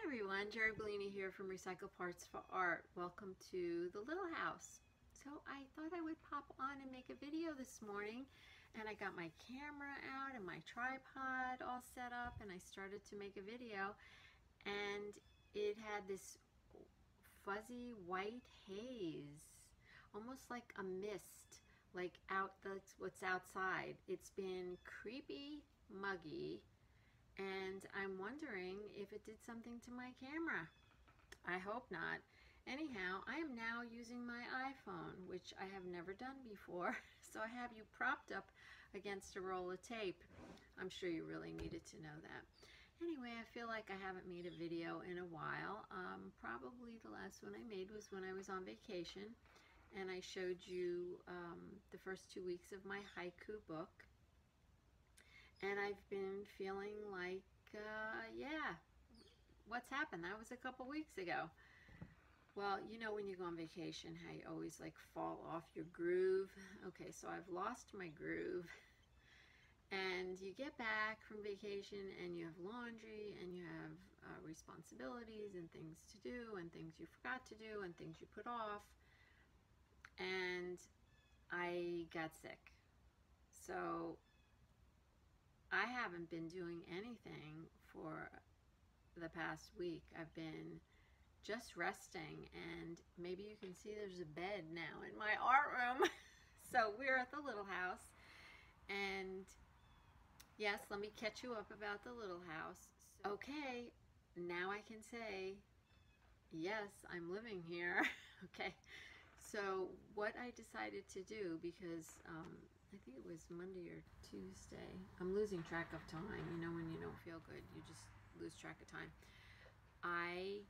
everyone, Jeri Bellini here from Recycle Parts for Art. Welcome to the little house. So I thought I would pop on and make a video this morning, and I got my camera out and my tripod all set up, and I started to make a video, and it had this fuzzy white haze, almost like a mist, like that's what's outside. It's been creepy, muggy, and I'm wondering if it did something to my camera. I hope not. Anyhow, I am now using my iPhone, which I have never done before. So I have you propped up against a roll of tape. I'm sure you really needed to know that. Anyway, I feel like I haven't made a video in a while. Probably the last one I made was when I was on vacation, and I showed you the first 2 weeks of my haiku book. And I've been feeling like, yeah, what's happened? That was a couple weeks ago. Well, you know when you go on vacation, how you always like fall off your groove. Okay, so I've lost my groove. And you get back from vacation and you have laundry and you have responsibilities and things to do and things you forgot to do and things you put off. And I got sick. So I haven't been doing anything for the past week. I've been just resting, and maybe you can see there's a bed now in my art room. So we're at the little house, and yes, let me catch you up about the little house. Okay, now I can say, yes, I'm living here. Okay, so what I decided to do, because I think it was Monday or Tuesday. I'm losing track of time. You know, when you don't feel good, you just lose track of time. I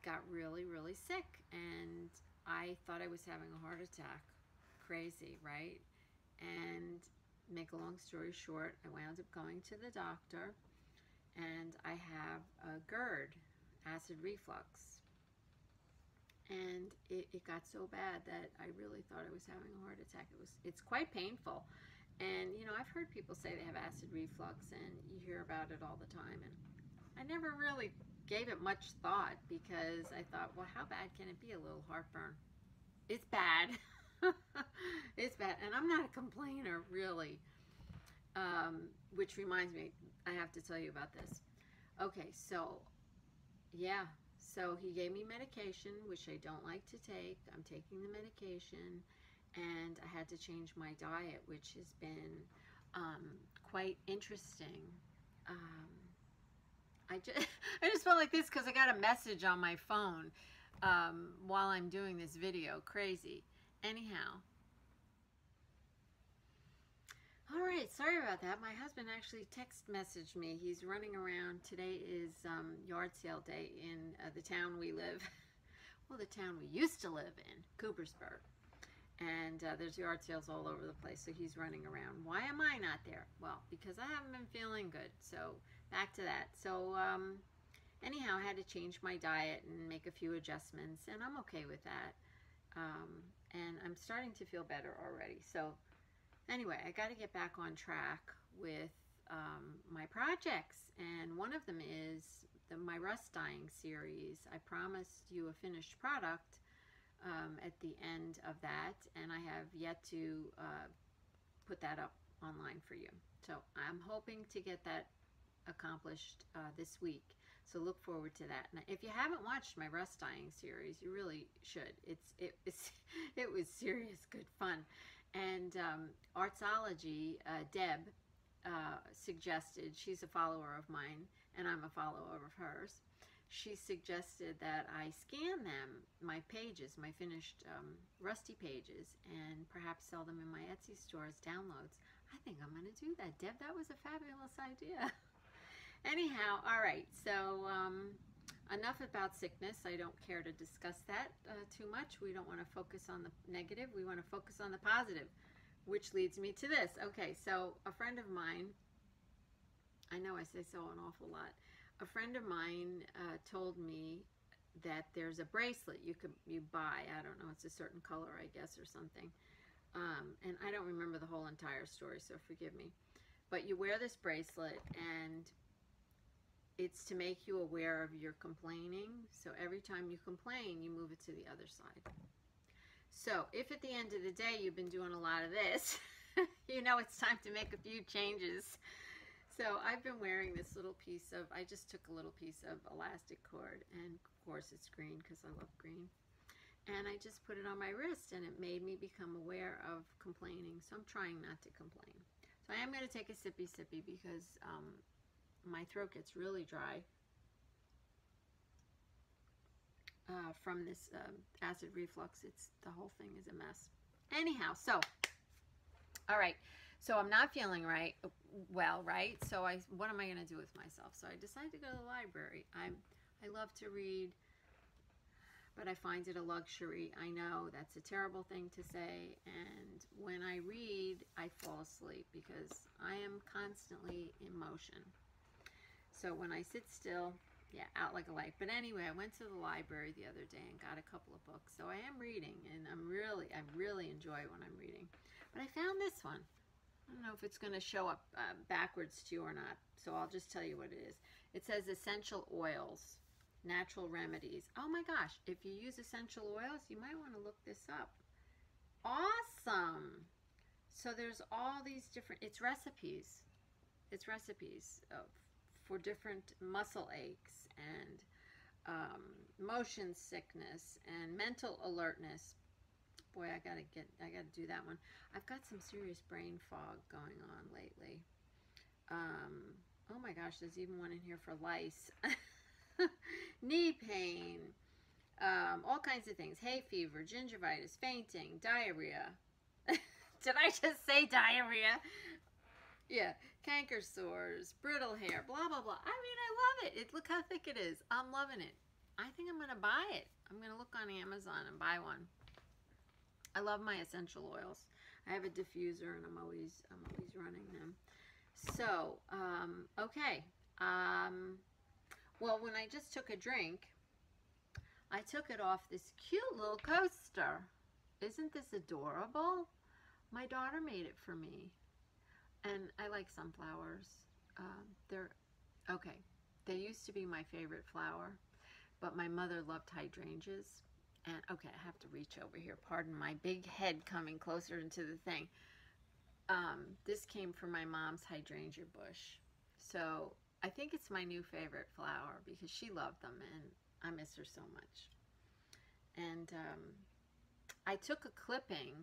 got really, really sick, and I thought I was having a heart attack. Crazy, right? And make a long story short, I wound up going to the doctor, and I have a GERD, acid reflux. And it got so bad that I really thought I was having a heart attack. It's quite painful. And you know, I've heard people say they have acid reflux, and you hear about it all the time, and I never really gave it much thought, because I thought, well, how bad can it be? A little heartburn. It's bad. It's bad. And I'm not a complainer, really. Which reminds me, I have to tell you about this. Okay, so yeah. So he gave me medication, which I don't like to take. I'm taking the medication, and I had to change my diet, which has been quite interesting. I just felt like this because I got a message on my phone while I'm doing this video. Crazy. Anyhow. All right, sorry about that. My husband actually text messaged me. He's running around. Today is yard sale day in the town we live. Well, the town we used to live in, Coopersburg. And there's yard sales all over the place, so he's running around. Why am I not there? Well, because I haven't been feeling good. So back to that. So anyhow, I had to change my diet and make a few adjustments, and I'm okay with that. And I'm starting to feel better already. So anyway, I got to get back on track with my projects, and one of them is my rust dyeing series. I promised you a finished product at the end of that, and I have yet to put that up online for you. So I'm hoping to get that accomplished this week. So look forward to that. Now, if you haven't watched my rust dyeing series, you really should. It was serious good fun. And Artsology, Deb, suggested, she's a follower of mine, and I'm a follower of hers. She suggested that I scan them, my pages, my finished rusty pages, and perhaps sell them in my Etsy store as downloads. I think I'm going to do that. Deb, that was a fabulous idea. Anyhow, all right, so enough about sickness. I don't care to discuss that too much. We don't want to focus on the negative. We want to focus on the positive, which leads me to this. Okay, so a friend of mine, I know I say so an awful lot, a friend of mine told me that there's a bracelet you buy. I don't know, it's a certain color, I guess, or something. And I don't remember the whole entire story, so forgive me. But you wear this bracelet, and it's to make you aware of your complaining. So every time you complain, you move it to the other side. So if at the end of the day you've been doing a lot of this, you know it's time to make a few changes. So I've been wearing this little piece of, I just took a little piece of elastic cord, and of course it's green because I love green. And I just put it on my wrist, and it made me become aware of complaining. So I'm trying not to complain. So I am going to take a sippy because my throat gets really dry from this acid reflux. The whole thing is a mess. Anyhow, so all right. So I'm not feeling well, right? So what am I going to do with myself? So I decided to go to the library. I love to read, but I find it a luxury. I know that's a terrible thing to say, and when I read, I fall asleep because I am constantly in motion. So when I sit still, yeah, out like a light. But anyway, I went to the library the other day and got a couple of books. So I am reading, and I really enjoy when I'm reading. But I found this one. I don't know if it's going to show up backwards to you or not, so I'll just tell you what it is. It says essential oils, natural remedies. Oh my gosh, if you use essential oils, you might want to look this up. Awesome. So there's all these different, it's recipes. It's recipes for different muscle aches and motion sickness and mental alertness. Boy, I gotta do that one. I've got some serious brain fog going on lately. Oh my gosh, there's even one in here for lice. Knee pain, all kinds of things. Hay fever, gingivitis, fainting, diarrhea. Did I just say diarrhea? Yeah, canker sores, brittle hair, blah, blah, blah. I mean, I love it. Look how thick it is. I'm loving it. I think I'm going to buy it. I'm going to look on Amazon and buy one. I love my essential oils. I have a diffuser, and I'm always running them. So, okay. Well, when I just took a drink, I took it off this cute little coaster. Isn't this adorable? My daughter made it for me. And I like sunflowers. Okay. They used to be my favorite flower, but my mother loved hydrangeas. And okay, I have to reach over here. Pardon my big head coming closer into the thing. This came from my mom's hydrangea bush. So I think it's my new favorite flower because she loved them, and I miss her so much. And I took a clipping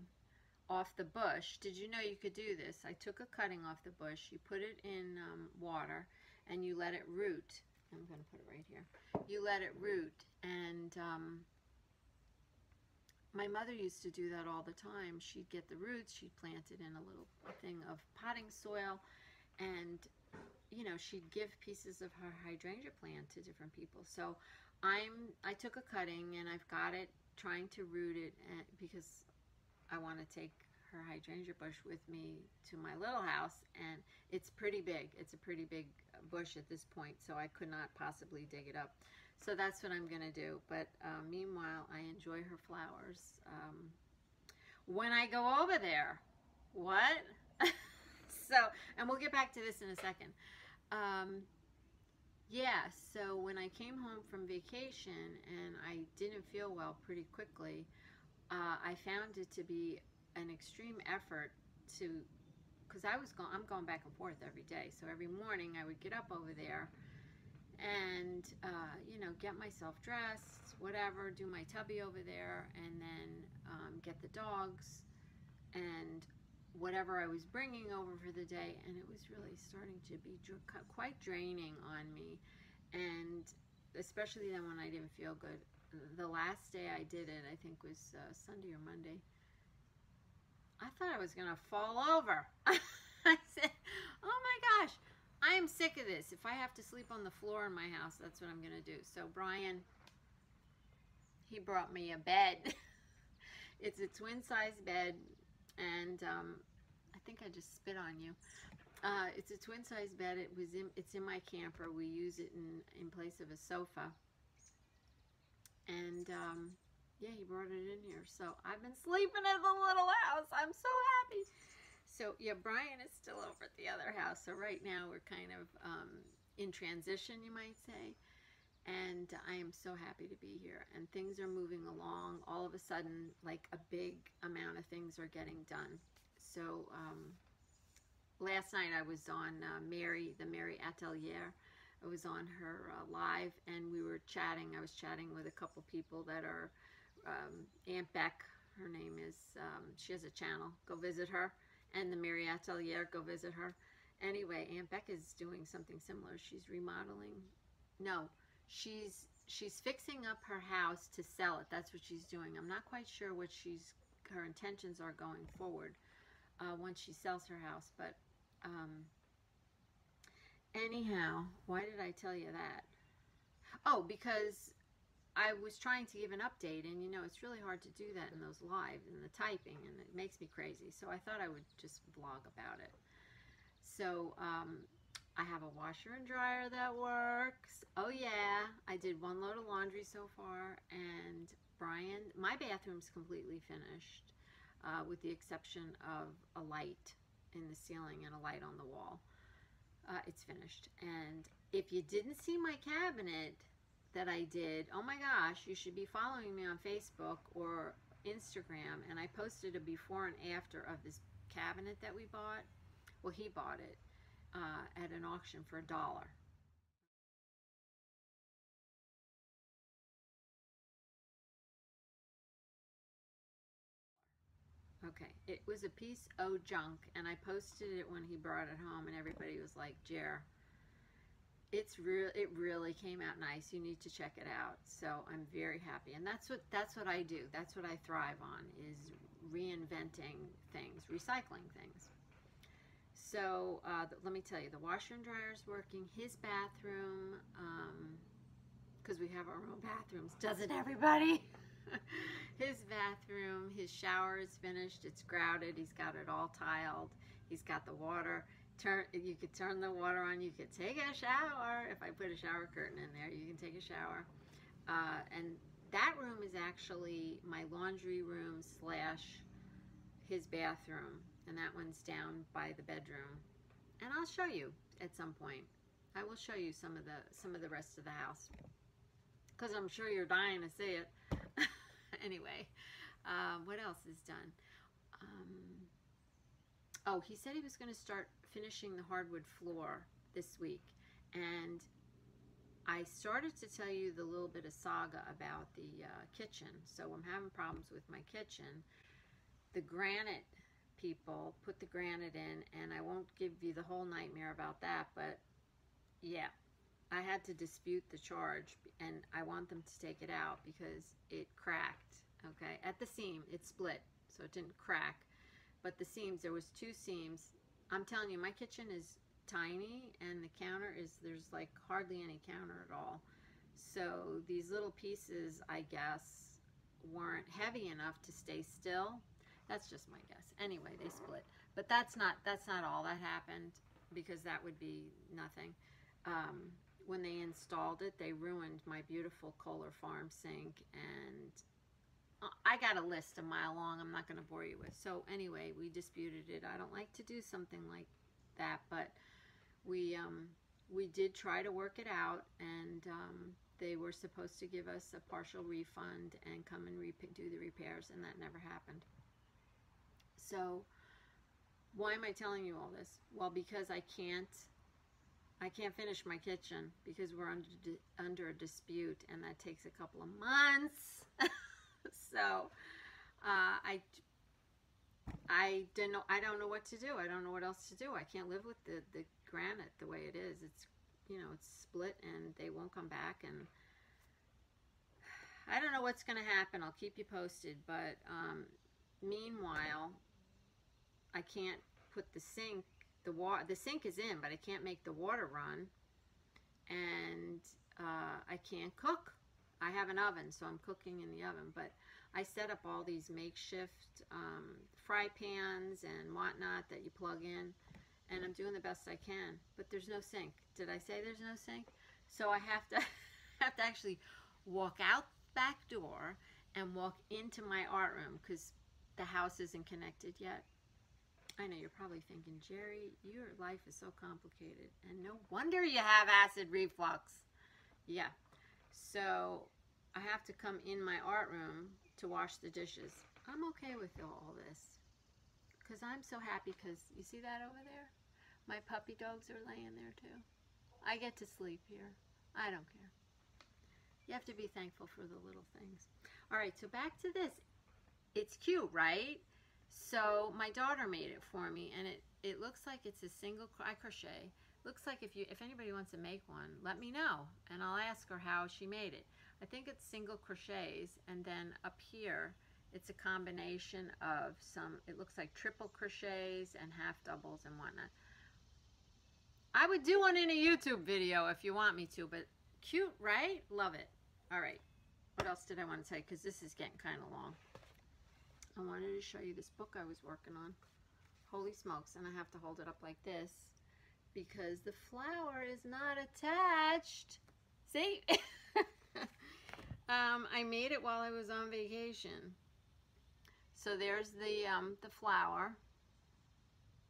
off the bush. Did you know you could do this? I took a cutting off the bush. You put it in water, and you let it root. I'm going to put it right here. You let it root, and my mother used to do that all the time. She'd get the roots, she'd plant it in a little thing of potting soil, and you know, she'd give pieces of her hydrangea plant to different people. So I took a cutting, and I've got it, trying to root it because I want to take her hydrangea bush with me to my little house, and it's pretty big. It's a pretty big bush at this point, so I could not possibly dig it up. So that's what I'm going to do. But meanwhile, I enjoy her flowers. When I go over there, what? So, and we'll get back to this in a second. Yeah, so when I came home from vacation and I didn't feel well pretty quickly, I found it to be an extreme effort to, because I'm going back and forth every day. So every morning I would get up over there and, you know, get myself dressed, whatever, do my tubby over there, and then get the dogs and whatever I was bringing over for the day. And it was really starting to be quite draining on me. And especially then when I didn't feel good. The last day I did it, I think was Sunday or Monday, I thought I was going to fall over. I said, oh my gosh, I am sick of this. If I have to sleep on the floor in my house, that's what I'm going to do. So Brian, he brought me a bed. It's a twin-size bed, and I think I just spit on you. It's a twin-size bed. It's in my camper. We use it in place of a sofa. And yeah, he brought it in here. So I've been sleeping at the little house. I'm so happy. So yeah, Brian is still over at the other house. So right now we're kind of in transition, you might say. And I am so happy to be here, and things are moving along. All of a sudden, like a big amount of things are getting done. So last night I was on the Mary Atelier. I was on her live, and we were chatting. I was chatting with a couple people that are Aunt Beck. Her name is, she has a channel. Go visit her. And the Mary Atelier, go visit her. Anyway, Aunt Beck is doing something similar. She's remodeling. No. She's fixing up her house to sell it. That's what she's doing. I'm not quite sure what her intentions are going forward once she sells her house. But anyhow, why did I tell you that? Oh, because I was trying to give an update, and you know, it's really hard to do that in those lives and the typing, and it makes me crazy. So I thought I would just vlog about it. So I have a washer and dryer that works. Oh yeah, I did 1 load of laundry so far, and Brian, my bathroom's completely finished, with the exception of a light in the ceiling and a light on the wall. It's finished. And if you didn't see my cabinet that I did, oh my gosh, you should be following me on Facebook or Instagram, and I posted a before and after of this cabinet that we bought. Well, he bought it at an auction for $1. Okay, it was a piece of junk, and I posted it when he brought it home, and everybody was like, Jer, it really came out nice. You need to check it out. So I'm very happy, and that's what I do. That's what I thrive on, is reinventing things, recycling things. So let me tell you, the washer and dryer is working. His bathroom, because we have our own bathrooms, doesn't everybody? His bathroom, his shower is finished. It's grouted. He's got it all tiled. He's got the water. You could turn the water on. You could take a shower. If I put a shower curtain in there, you can take a shower. And that room is actually my laundry room / his bathroom. And that one's down by the bedroom. And I'll show you at some point. I will show you some of the rest of the house, because I'm sure you're dying to see it. Anyway, what else is done? Oh, he said he was going to start finishing the hardwood floor this week, and I started to tell you the little bit of saga about the kitchen. So I'm having problems with my kitchen. The granite people put the granite in, and I won't give you the whole nightmare about that, but yeah, I had to dispute the charge, and I want them to take it out because it cracked. Okay, at the seam it split, so it didn't crack, but the seams, there was 2 seams. I'm telling you, my kitchen is tiny, and the counter there's like hardly any counter at all. So these little pieces, I guess, weren't heavy enough to stay still. That's just my guess. Anyway, they split. But that's not all that happened, because that would be nothing. When they installed it, they ruined my beautiful Kohler Farm sink, and I got a list a mile long I'm not going to bore you with. So anyway, we disputed it. I don't like to do something like that, but we did try to work it out, and they were supposed to give us a partial refund and come and do the repairs, and that never happened. So why am I telling you all this? Well, because I can't finish my kitchen because we're under a dispute, and that takes a couple of months. So I don't know what to do. I don't know what else to do. I can't live with the granite the way it is. It's, you know, it's split, and they won't come back, and I don't know what's going to happen. I'll keep you posted. But meanwhile, I can't put the sink. The sink is in, but I can't make the water run, and I can't cook. I have an oven, so I'm cooking in the oven, but I set up all these makeshift fry pans and whatnot that you plug in, and I'm doing the best I can, but there's no sink. Did I say there's no sink? So I have to actually walk out back door and walk into my art room, because the house isn't connected yet. I know you're probably thinking, Jeri, your life is so complicated, and no wonder you have acid reflux. Yeah, so I have to come in my art room to wash the dishes. I'm okay with all this because I'm so happy because you see that over there? My puppy dogs are laying there too. I get to sleep here. I don't care. You have to be thankful for the little things. All right, so back to this. It's cute, right? So my daughter made it for me, and it looks like it's a single crochet. Looks like if anybody wants to make one, let me know, and I'll ask her how she made it. I think it's single crochets, and then up here it's a combination of some, it looks like triple crochets and half doubles and whatnot. I would do one in a YouTube video if you want me to, but cute, right? Love it. All right, what else did I want to tell you? Because this is getting kind of long. I wanted to show you this book I was working on. Holy smokes, and I have to hold it up like this because the flower is not attached. See? I made it while I was on vacation. So there's the flower.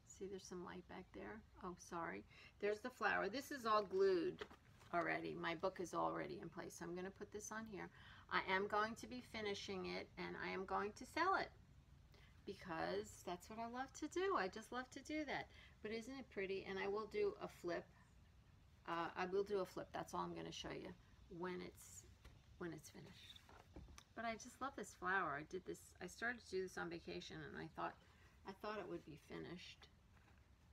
See, there's some light back there. Oh, sorry. There's the flower. This is all glued already. My book is already in place. So I'm going to put this on here. I am going to be finishing it, and I am going to sell it because that's what I love to do. I just love to do that. But isn't it pretty? And I will do a flip. I will do a flip. That's all I'm going to show you when it's finished. But I just love this flower. I started to do this on vacation, and I thought it would be finished.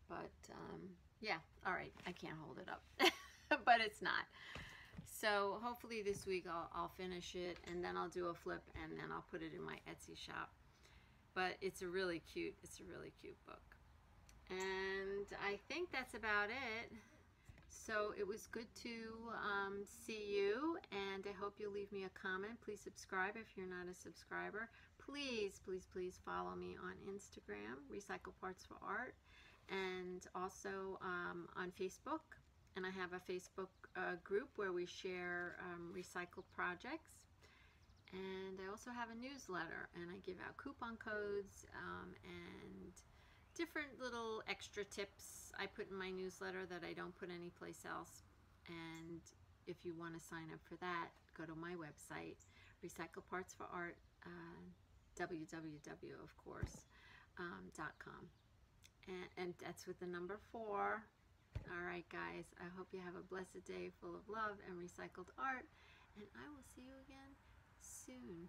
But yeah, all right, I can't hold it up. But it's not. So hopefully this week I'll finish it, and then I'll do a flip, and then I'll put it in my Etsy shop. But it's a really cute book. And I think that's about it. So it was good to see you, and I hope you'll leave me a comment. Please subscribe if you're not a subscriber. Please, please, please follow me on Instagram, Recycle Parts for Art, and also on Facebook. And I have a Facebook group where we share recycled projects. And I also have a newsletter, and I give out coupon codes and different little extra tips I put in my newsletter that I don't put anyplace else. And if you want to sign up for that, go to my website, Recycle Parts for Art, www, of course, .com. And that's with the number 4. All right, guys, I hope you have a blessed day full of love and recycled art, and I will see you again soon.